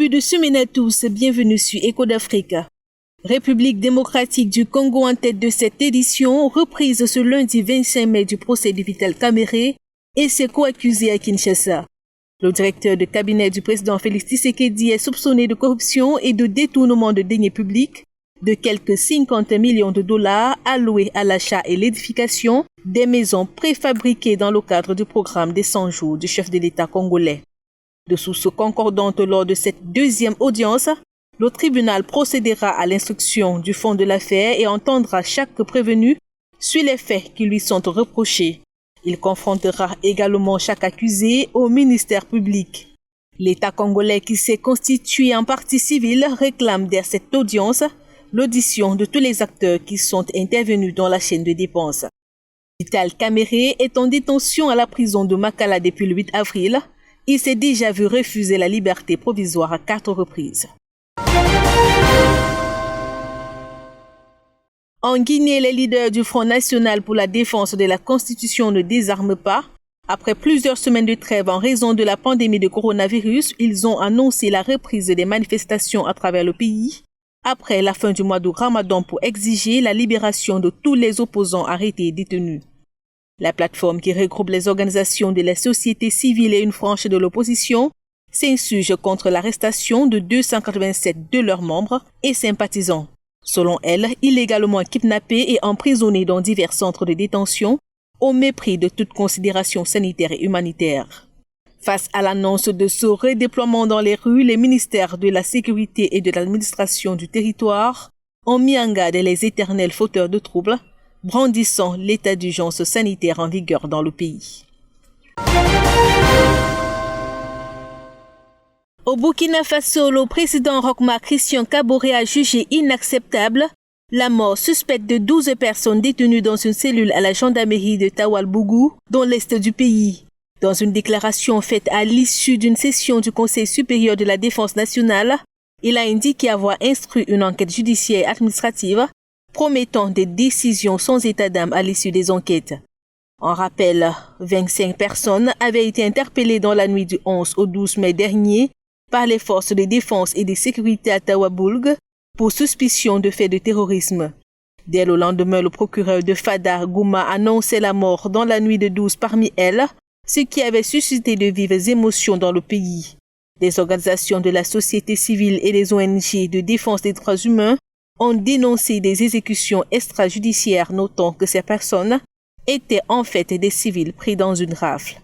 début de semaine à tous, bienvenue sur Écho d'Afrique. République démocratique du Congo en tête de cette édition, reprise ce lundi 25 mai du procès de Vital Kamerhe et ses co-accusés à Kinshasa. Le directeur de cabinet du président Félix Tshisekedi est soupçonné de corruption et de détournement de deniers publics de quelques 50 millions de dollars alloués à l'achat et l'édification des maisons préfabriquées dans le cadre du programme des 100 jours du chef de l'État congolais. De sources concordantes lors de cette deuxième audience, le tribunal procédera à l'instruction du fond de l'affaire et entendra chaque prévenu sur les faits qui lui sont reprochés. Il confrontera également chaque accusé au ministère public. L'État congolais qui s'est constitué en partie civile réclame dès cette audience l'audition de tous les acteurs qui sont intervenus dans la chaîne de dépenses. Vital Kamerhe est en détention à la prison de Makala depuis le 8 avril. Il s'est déjà vu refuser la liberté provisoire à 4 reprises. En Guinée, les leaders du Front national pour la défense de la Constitution ne désarment pas. Après plusieurs semaines de trêve en raison de la pandémie de coronavirus, ils ont annoncé la reprise des manifestations à travers le pays après la fin du mois de Ramadan pour exiger la libération de tous les opposants arrêtés et détenus. La plateforme qui regroupe les organisations de la société civile et une frange de l'opposition s'insurge contre l'arrestation de 287 de leurs membres et sympathisants. Selon elle, illégalement kidnappés et emprisonnés dans divers centres de détention, au mépris de toute considération sanitaire et humanitaire. Face à l'annonce de ce redéploiement dans les rues, les ministères de la Sécurité et de l'administration du territoire ont mis en garde les éternels fauteurs de troubles, brandissant l'état d'urgence sanitaire en vigueur dans le pays. Au Burkina Faso, le président Roch-Marc Christian Kaboré a jugé inacceptable la mort suspecte de 12 personnes détenues dans une cellule à la gendarmerie de Tawalbougou, dans l'est du pays. Dans une déclaration faite à l'issue d'une session du Conseil supérieur de la défense nationale, il a indiqué avoir instruit une enquête judiciaire administrative promettant des décisions sans état d'âme à l'issue des enquêtes. En rappel, 25 personnes avaient été interpellées dans la nuit du 11 au 12 mai dernier par les forces de défense et de sécurité à Tawaboulg pour suspicion de faits de terrorisme. Dès le lendemain, le procureur de Fada, Gouma, annonçait la mort dans la nuit de 12 parmi elles, ce qui avait suscité de vives émotions dans le pays. Des organisations de la société civile et des ONG de défense des droits humains ont dénoncé des exécutions extrajudiciaires, notant que ces personnes étaient en fait des civils pris dans une rafle.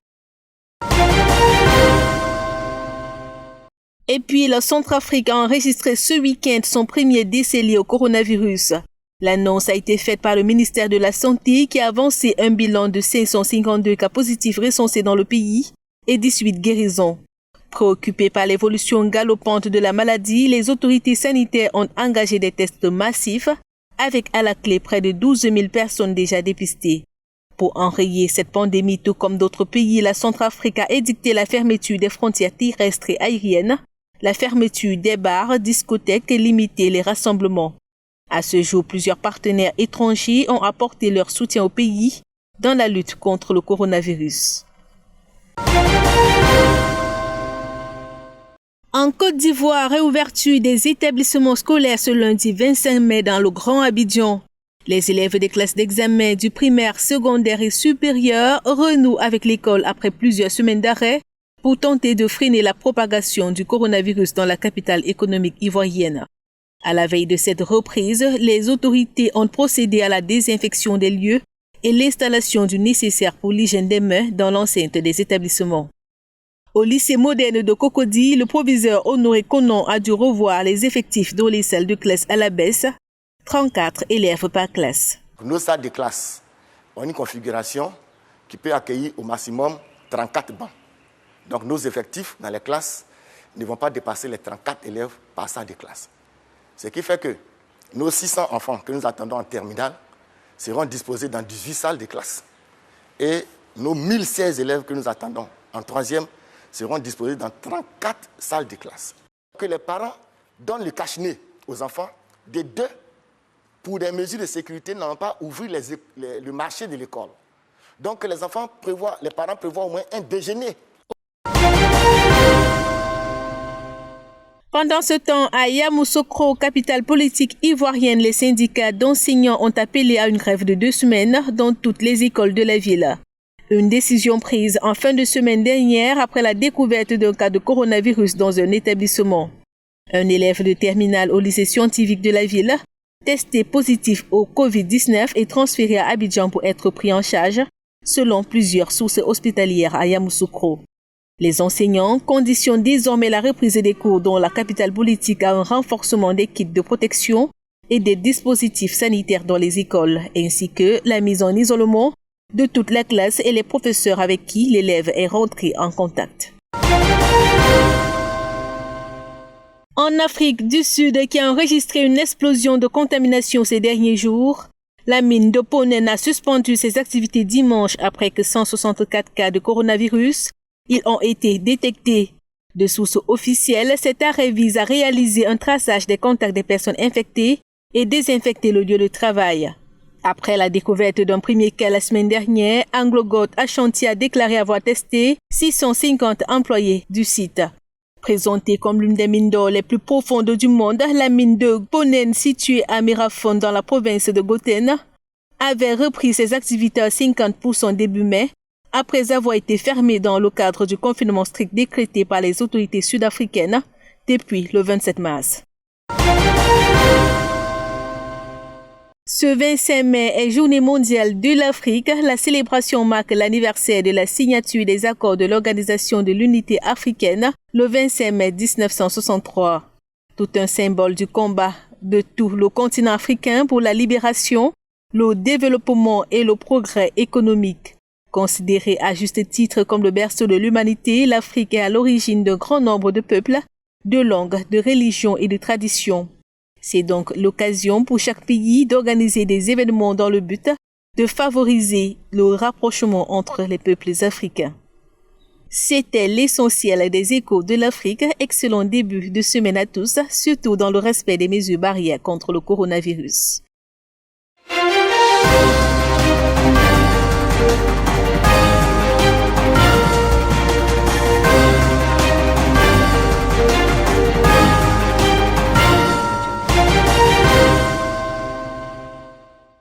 Et puis, la Centrafrique a enregistré ce week-end son premier décès lié au coronavirus. L'annonce a été faite par le ministère de la Santé qui a avancé un bilan de 552 cas positifs recensés dans le pays et 18 guérisons. Préoccupés par l'évolution galopante de la maladie, les autorités sanitaires ont engagé des tests massifs avec à la clé près de 12 000 personnes déjà dépistées. Pour enrayer cette pandémie, tout comme d'autres pays, la Centrafrique a édicté la fermeture des frontières terrestres et aériennes, la fermeture des bars, discothèques et limité les rassemblements. À ce jour, plusieurs partenaires étrangers ont apporté leur soutien au pays dans la lutte contre le coronavirus. En Côte d'Ivoire, réouverture des établissements scolaires ce lundi 25 mai dans le Grand Abidjan. Les élèves des classes d'examen du primaire, secondaire et supérieur renouent avec l'école après plusieurs semaines d'arrêt pour tenter de freiner la propagation du coronavirus dans la capitale économique ivoirienne. À la veille de cette reprise, les autorités ont procédé à la désinfection des lieux et l'installation du nécessaire pour l'hygiène des mains dans l'enceinte des établissements. Au lycée moderne de Cocody, le proviseur Honoré Conon a dû revoir les effectifs dans les salles de classe à la baisse, 34 élèves par classe. Nos salles de classe ont une configuration qui peut accueillir au maximum 34 bancs. Donc nos effectifs dans les classes ne vont pas dépasser les 34 élèves par salle de classe. Ce qui fait que nos 600 enfants que nous attendons en terminale seront disposés dans 18 salles de classe. Et nos 1016 élèves que nous attendons en troisième seront disposés dans 34 salles de classe. Que les parents donnent le cache-nez aux enfants des deux pour des mesures de sécurité n'ont pas ouvert le marché de l'école. Donc les parents prévoient au moins un déjeuner. Pendant ce temps, à Yamoussoukro, capitale politique ivoirienne, les syndicats d'enseignants ont appelé à une grève de 2 semaines dans toutes les écoles de la ville. Une décision prise en fin de semaine dernière après la découverte d'un cas de coronavirus dans un établissement. Un élève de terminale au lycée scientifique de la ville, testé positif au Covid-19 est transféré à Abidjan pour être pris en charge, selon plusieurs sources hospitalières à Yamoussoukro. Les enseignants conditionnent désormais la reprise des cours dans la capitale politique à un renforcement des kits de protection et des dispositifs sanitaires dans les écoles, ainsi que la mise en isolement de toute la classe et les professeurs avec qui l'élève est rentré en contact. En Afrique du Sud, qui a enregistré une explosion de contamination ces derniers jours, la mine de Ponen a suspendu ses activités dimanche après que 164 cas de coronavirus ils ont été détectés. De sources officielles, cet arrêt vise à réaliser un traçage des contacts des personnes infectées et désinfecter le lieu de travail. Après la découverte d'un premier cas la semaine dernière, AngloGold Ashanti a déclaré avoir testé 650 employés du site. Présentée comme l'une des mines d'or les plus profondes du monde, la mine de Ponen, située à Mirafon dans la province de Gauteng, avait repris ses activités à 50% début mai, après avoir été fermée dans le cadre du confinement strict décrété par les autorités sud-africaines depuis le 27 mars. Ce 25 mai est Journée mondiale de l'Afrique. La célébration marque l'anniversaire de la signature des accords de l'Organisation de l'Unité africaine le 25 mai 1963. Tout un symbole du combat de tout le continent africain pour la libération, le développement et le progrès économique. Considérée à juste titre comme le berceau de l'humanité, l'Afrique est à l'origine d'un grand nombre de peuples, de langues, de religions et de traditions. C'est donc l'occasion pour chaque pays d'organiser des événements dans le but de favoriser le rapprochement entre les peuples africains. C'était l'essentiel des échos de l'Afrique. Excellent début de semaine à tous, surtout dans le respect des mesures barrières contre le coronavirus.